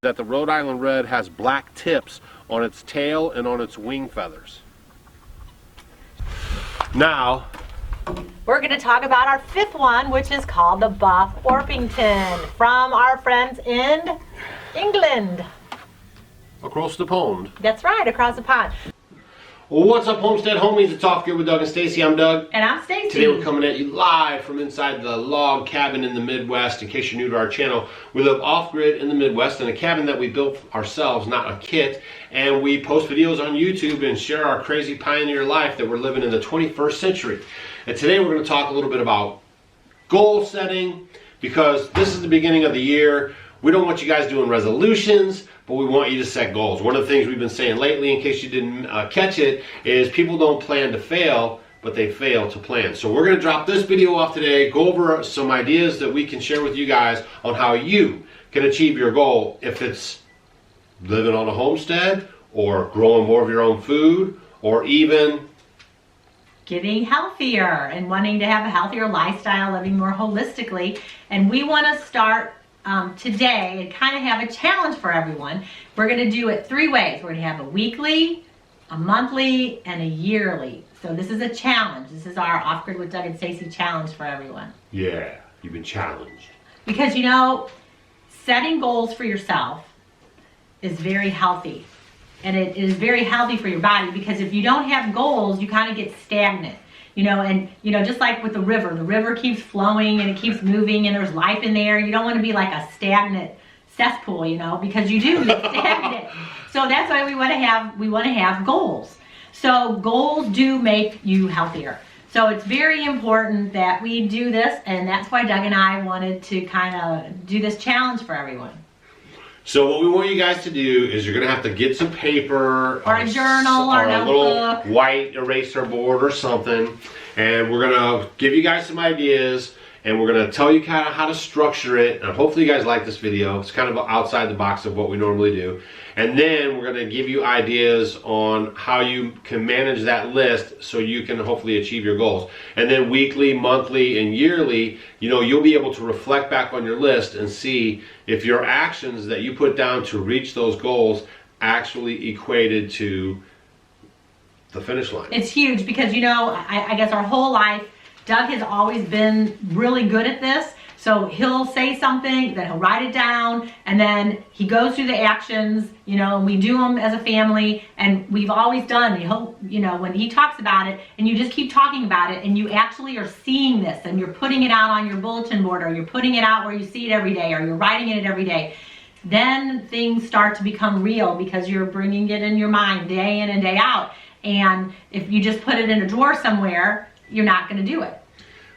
that the Rhode Island Red has black tips on its tail and on its wing feathers. Now, we're going to talk about our fifth one, which is called the Buff Orpington from our friends in England. Across the pond. That's right, across the pond. Well, what's up, Homestead homies? It's Off Grid with Doug and Stacy. I'm Doug. And I'm Stacy. Today we're coming at you live from inside the log cabin in the Midwest. In case you're new to our channel, we live off-grid in the Midwest in a cabin that we built ourselves, not a kit. And we post videos on YouTube and share our crazy pioneer life that we're living in the 21st century. And today we're going to talk a little bit about goal setting, because this is the beginning of the year. We don't want you guys doing resolutions, but we want you to set goals. One of the things we've been saying lately, in case you didn't catch it, is people don't plan to fail, but they fail to plan. So we're going to drop this video off today, go over some ideas that we can share with you guys on how you can achieve your goal, if it's living on a homestead, or growing more of your own food, or even getting healthier and wanting to have a healthier lifestyle, living more holistically. And we want to start today and kind of have a challenge for everyone. We're going to do it three ways. We're going to have a weekly, a monthly, and a yearly. So this is a challenge. This is our Off Grid with Doug and Stacy challenge for everyone. Yeah, you've been challenged. Because you know, setting goals for yourself is very healthy. And it is very healthy for your body, because if you don't have goals, you kind of get stagnant. You know, and you know, just like with the river keeps flowing and it keeps moving and there's life in there. You don't want to be like a stagnant cesspool, you know, because you do get stagnant. So that's why we want to have goals. So goals do make you healthier. So it's very important that we do this, and that's why Doug and I wanted to kind of do this challenge for everyone. So what we want you guys to do is you're going to have to get some paper or a journal or a little white eraser board or something, and we're going to give you guys some ideas, and we're going to tell you kind of how to structure it, and hopefully you guys like this video. It's kind of outside the box of what we normally do. And then we're going to give you ideas on how you can manage that list so you can hopefully achieve your goals. And then weekly, monthly, and yearly, you know, you'll be able to reflect back on your list and see if your actions that you put down to reach those goals actually equated to the finish line. It's huge, because you know, I guess our whole life, Doug has always been really good at this. So he'll say something, then he'll write it down, and then he goes through the actions, you know, and we do them as a family, and we've always done, you know, when he talks about it, and you just keep talking about it, and you actually are seeing this, and you're putting it out on your bulletin board, or you're putting it out where you see it every day, or you're writing it every day, then things start to become real, because you're bringing it in your mind day in and day out. And if you just put it in a drawer somewhere, you're not going to do it.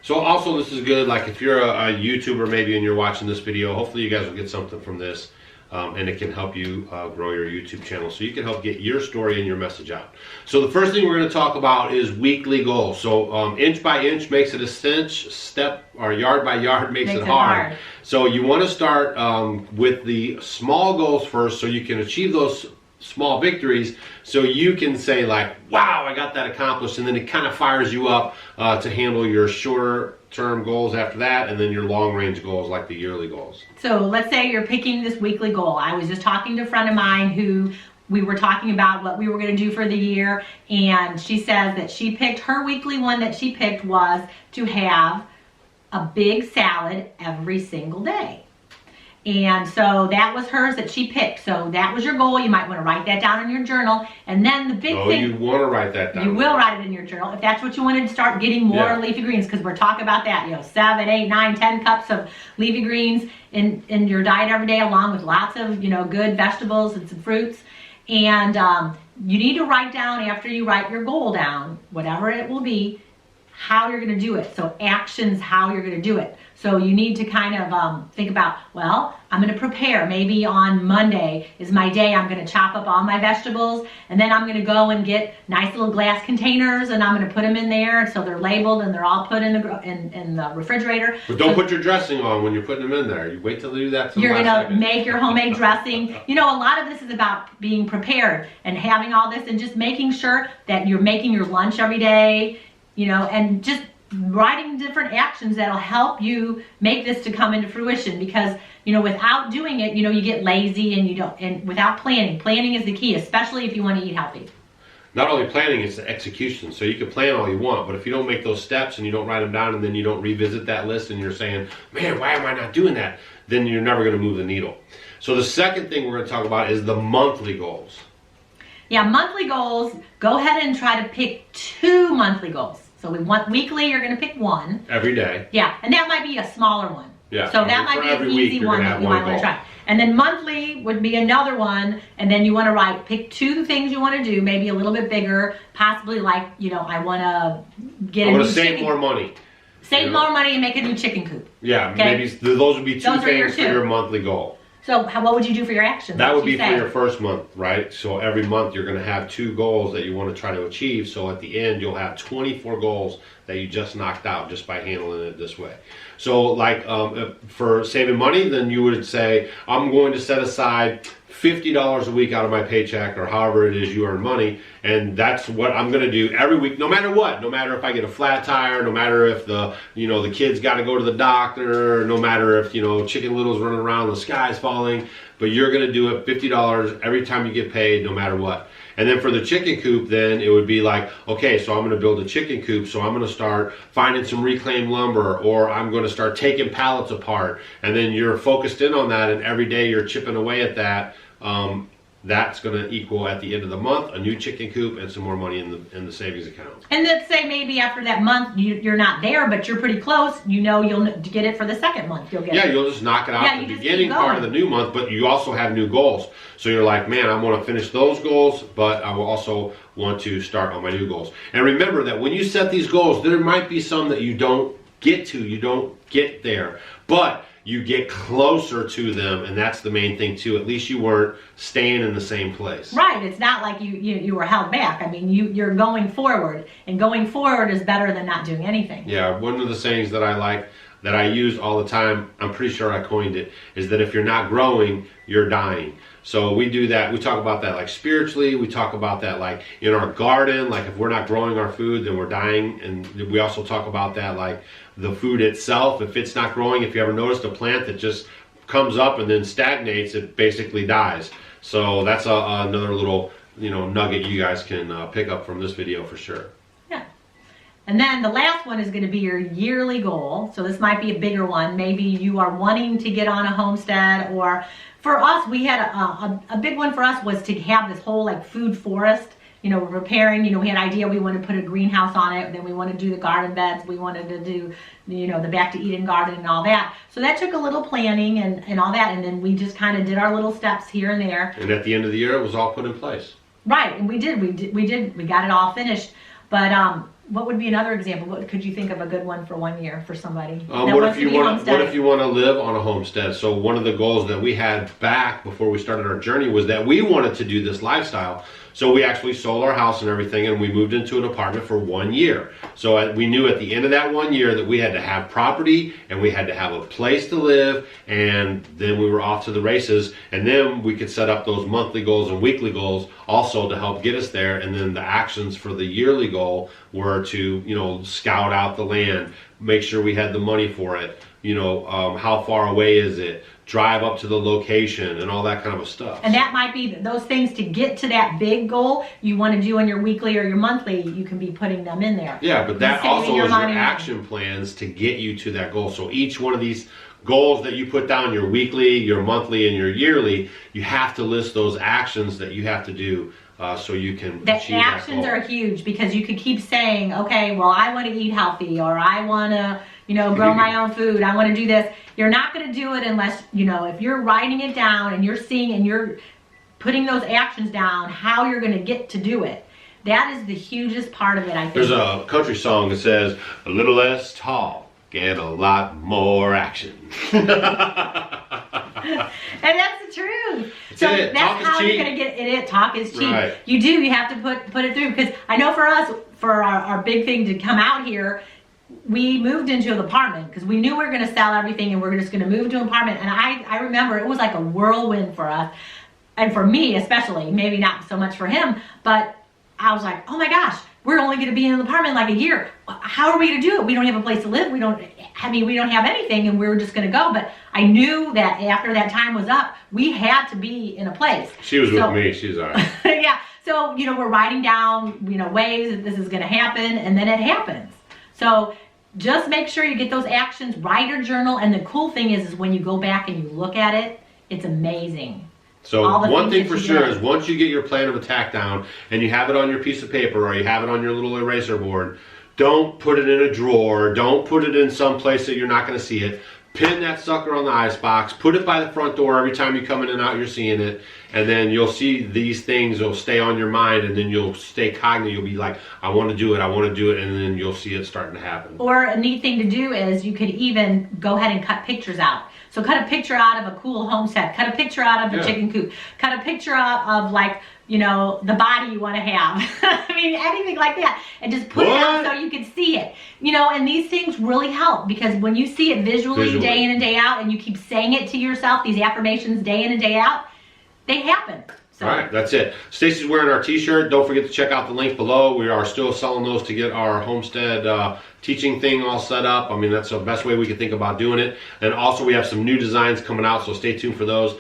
So also, this is good, like if you're a YouTuber maybe and you're watching this video, hopefully you guys will get something from this, and it can help you grow your YouTube channel, so you can help get your story and your message out. So the first thing we're going to talk about is weekly goals. So inch by inch makes it a cinch, step or yard by yard makes it hard. So you want to start with the small goals first, so you can achieve those small victories, so you can say like, wow, I got that accomplished, and then it kind of fires you up to handle your shorter term goals after that, and then your long range goals like the yearly goals. So let's say you're picking this weekly goal. I was just talking to a friend of mine who we were talking about what we were going to do for the year, and she says that she picked her weekly one that she picked was to have a big salad every single day. And so that was hers that she picked. So that was your goal. You might want to write that down in your journal. And then the big thing. Oh, you want to write that down. You will write it in your journal if that's what you wanted to start getting more leafy greens, because we're talking about that. You know, 7, 8, 9, 10 cups of leafy greens in your diet every day, along with lots of, you know, good vegetables and some fruits. And you need to write down, after you write your goal down, whatever it will be, how you're going to do it. So actions, how you're going to do it. So you need to kind of think about, well, I'm going to prepare. Maybe on Monday is my day. I'm going to chop up all my vegetables, and then I'm going to go and get nice little glass containers, and I'm going to put them in there so they're labeled and they're all put in the refrigerator. But don't put your dressing on when you're putting them in there. You wait till you do that. You're going to make your homemade dressing. You know, a lot of this is about being prepared and having all this, and just making sure that you're making your lunch every day, you know, and just writing different actions that'll help you make this to come into fruition, because you know, without doing it, you know, you get lazy and you don't, and without planning is the key, especially if you want to eat healthy. Not only planning, it's the execution. So you can plan all you want, but if you don't make those steps and you don't write them down and then you don't revisit that list and you're saying, man, why am I not doing that? Then you're never going to move the needle. So the second thing we're going to talk about is the monthly goals. Yeah, monthly goals, go ahead and try to pick 2 monthly goals. So we want weekly, you're going to pick 1. Every day. Yeah, and that might be a smaller one. Yeah. So that might be an easy one that you might want to try. And then monthly would be another one, and then you want to pick 2 things you want to do, maybe a little bit bigger, possibly like, you know, I want to get a new chicken. Save more money. Save more money and make a new chicken coop. Yeah, okay? Maybe those would be 2 things for your monthly goal. So what would you do for your actions? That would be for your first month, right? So every month you're going to have 2 goals that you want to try to achieve. So at the end you'll have 24 goals that you just knocked out just by handling it this way. So like for saving money, then you would say, I'm going to set aside $50 a week out of my paycheck, or however it is you earn money, and that's what I'm going to do every week, no matter what. No matter if I get a flat tire, no matter if the kids got to go to the doctor, no matter if Chicken Little's running around, the sky's falling, but you're going to do it $50 every time you get paid, no matter what. And then for the chicken coop, then it would be like, okay, so I'm going to build a chicken coop, so I'm going to start finding some reclaimed lumber, or I'm going to start taking pallets apart, and then you're focused in on that, and every day you're chipping away at that. That's going to equal at the end of the month a new chicken coop and some more money in the savings account. And let's say maybe after that month you're not there, but you're pretty close. You know you'll get it for the second month. You'll get it. You'll just knock it out at the beginning part of the new month, but you also have new goals. So you're like, man, I want to finish those goals, but I will also want to start on my new goals. And remember that when you set these goals, there might be some that you don't get to, you don't get there, but you get closer to them, and that's the main thing too. At least you weren't staying in the same place. Right. It's not like you were held back. I mean, you're going forward, and going forward is better than not doing anything. Yeah. One of the sayings that I like, that I use all the time, I'm pretty sure I coined it, is that if you're not growing, you're dying. So we do that. We talk about that like spiritually. We talk about that like in our garden. Like if we're not growing our food, then we're dying. And we also talk about that like the food itself. If it's not growing, if you ever noticed a plant that just comes up and then stagnates, it basically dies. So that's another little nugget you guys can pick up from this video for sure. Yeah. And then the last one is going to be your yearly goal. So this might be a bigger one. Maybe you are wanting to get on a homestead, or for us, we had a big one for us was to have this whole like food forest, repairing, we had an idea we want to put a greenhouse on it, then we want to do the garden beds, we wanted to do, the back to Eden garden and all that. So that took a little planning and all that, and then we just kind of did our little steps here and there. And at the end of the year, it was all put in place. Right, and we got it all finished. But what would be another example? What could you think of a good one for 1 year for somebody? What if you want to live on a homestead? So one of the goals that we had back before we started our journey was that we wanted to do this lifestyle. So we actually sold our house and everything, and we moved into an apartment for 1 year. So we knew at the end of that 1 year that we had to have property, and we had to have a place to live, and then we were off to the races. And then we could set up those monthly goals and weekly goals also to help get us there. And then the actions for the yearly goal were to, scout out the land, make sure we had the money for it, how far away is it, drive up to the location, and all that kind of stuff. And that might be those things to get to that big goal you want to do in your weekly or your monthly. You can be putting them in there. Yeah, but that also is your action plans to get you to that goal. So each one of these goals that you put down, your weekly, your monthly, and your yearly, you have to list those actions that you have to do so you can achieve that goal. The actions are huge, because you could keep saying, okay, well, I want to eat healthy, or I want to grow my own food, I want to do this. You're not going to do it unless, if you're writing it down and you're seeing and you're putting those actions down, how you're going to get to do it. That is the hugest part of it, I think. There's a country song that says, a little less tall, get a lot more action. And that's the truth. So that's how you're going to get it. Talk is cheap. Right. You have to put it through. Because I know for us, for our big thing to come out here, we moved into an apartment because we knew we were going to sell everything and we're just going to move to an apartment. And I remember it was like a whirlwind for us, and for me especially, maybe not so much for him, but I was like, oh my gosh, we're only going to be in an apartment like a year. How are we going to do it? We don't have a place to live. We don't have anything, and we're just going to go. But I knew that after that time was up, we had to be in a place. She was with me. She's all right. Yeah. So, we're writing down, ways that this is going to happen, and then it happens. So just make sure you get those actions, write your journal, and the cool thing is when you go back and you look at it, it's amazing. So one thing for sure is once you get your plan of attack down and you have it on your piece of paper or you have it on your little eraser board, don't put it in a drawer. Don't put it in some place that you're not going to see it. Pin that sucker on the icebox. Put it by the front door. Every time you come in and out, you're seeing it. And then you'll see these things will stay on your mind, and then you'll stay cognizant. You'll be like, I want to do it. I want to do it. And then you'll see it starting to happen. Or a neat thing to do is you could even go ahead and cut pictures out. So cut a picture out of a cool homestead. Cut a picture out of a chicken coop. Cut a picture out of like, the body you want to have. I mean, anything like that. And just put it out so you can see it. And these things really help because when you see it visually day in and day out and you keep saying it to yourself, these affirmations day in and day out, they happen. So. All right, that's it. Stacy's wearing our t-shirt. Don't forget to check out the link below. We are still selling those to get our homestead teaching thing all set up. I mean, that's the best way we can think about doing it. And also we have some new designs coming out, so stay tuned for those.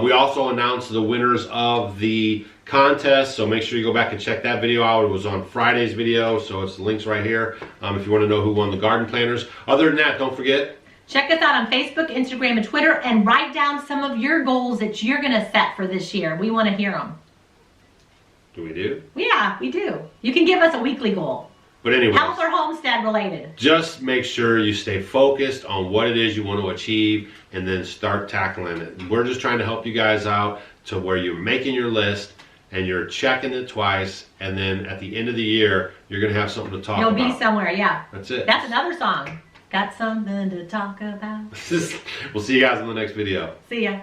We also announced the winners of the contest, so make sure you go back and check that video out. It was on Friday's video, so it's the links right here if you want to know who won the garden planters. Other than that, don't forget, check us out on Facebook, Instagram, and Twitter, and write down some of your goals that you're going to set for this year. We want to hear them. Do we do? Yeah, we do. You can give us a weekly goal. But anyway, health or homestead related. Just make sure you stay focused on what it is you want to achieve and then start tackling it. We're just trying to help you guys out to where you're making your list and you're checking it twice, and then at the end of the year, you're going to have something to talk about. You'll be somewhere, yeah. That's it. That's another song. Got something to talk about. We'll see you guys in the next video. See ya.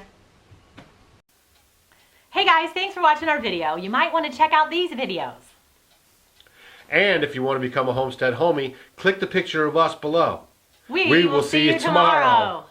Hey guys, thanks for watching our video. You might want to check out these videos. And if you want to become a homestead homie, click the picture of us below. We will see you tomorrow.